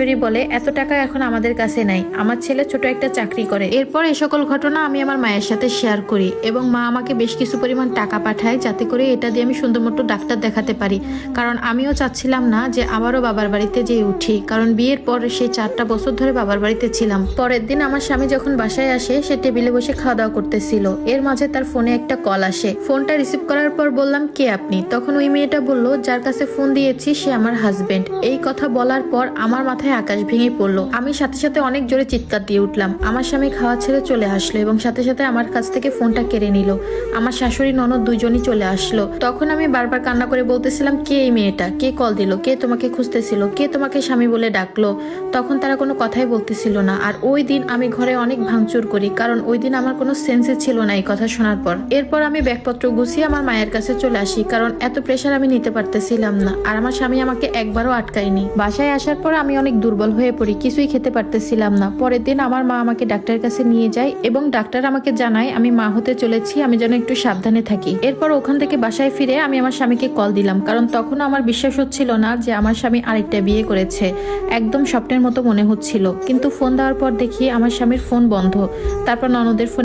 বলে এত টাকা এখন আমাদের কাছে নাই, আমার ছেলে ছোট একটা চাকরি করে। এরপর এই সকল ঘটনা আমি আমার মায়ের সাথে শেয়ার করি এবং মা আমাকে বেশ কিছু পরিমাণ টাকা পাঠায় যাতে করে এটা দিয়ে আমি সুন্দর মতো ডাক্তার দেখাতে পারি। কারণ আমিও চাচ্ছিলাম না যে আবারও বাবার বাড়িতে যেয়ে উঠি, কারণ বিয়ের পর সেই 4টা বছর ধরে বাবার বাড়িতে ছিলাম। পরের দিন আমার স্বামী যখন বাসায় আসে, সে টেবিলে বসে খাওয়া দাওয়া করতেছিল। এর মাঝে তার ফোনে একটা কল আসে। ফোনটা রিসিভ করার পর বললাম, কে আপনি? তখন ওই মেয়েটা বলল, যার কাছে ফোন দিয়েছি সে আমার হাজবেন্ড। এই কথা বলার পর আমার মাথায় আকাশ ভেঙে পড়লো। আমি সাথে সাথে অনেক জোরে চিৎকার দিয়ে উঠলাম। আমার স্বামী খাওয়া ছেড়ে চলে আসলো এবং সাথে সাথে আমার কাছ থেকে ফোনটা কেড়ে নিল। আমার শাশুড়ি ননদ দুইজনই চলে আসলো। তখন আমি বারবার কান্না করে বলতেছিলাম, কে এই মেয়েটা? কে কল দিল? কে তোমাকে খুঁজতেছিল? কে তোমাকে স্বামী বলে ডাকলো? তখন তারা কোনো কথাই বলতেছিল না। আর ওই দিন আমি ঘরে অনেক ভাঙচুর করি, কারণ ওই দিন আমার কোনো সেন্সে ছিল না এই কথা শোনার পর। এরপর আমি ব্যাগপত্র গুছিয়ে আমার মায়ের কাছে চলে আসি, কারণ এত প্রেশার আমি নিতে পারতেছিলাম না। আর আমার স্বামী আমাকে একবারও আটকায়নি। বাসায় আসার পর আমি অনেক দুর্বল হয়ে পড়ি, কিছুই খেতে পারতেছিলাম না। পরের দিন আমার মা আমাকে ডাক্তারের কাছে নিয়ে যায় এবং ডাক্তার আমাকে জানায় আমি মা হতে চলেছি, আমি যেন একটু সাবধানে থাকি। এরপর ওখান থেকে বাসায় ফিরে আমি আমার স্বামীকে কল দিলাম, কারণ তখন আমার বিশ্বাস হচ্ছিল না যে আমার স্বামী আরেকটা বিয়ে করেছে। একদম স্বপ্নের মতো মনে হচ্ছিল। কিন্তু ফোন দেওয়ার পর দেখি আমার স্বামীর ফোন বন্ধ। তারপর ননদের ফোন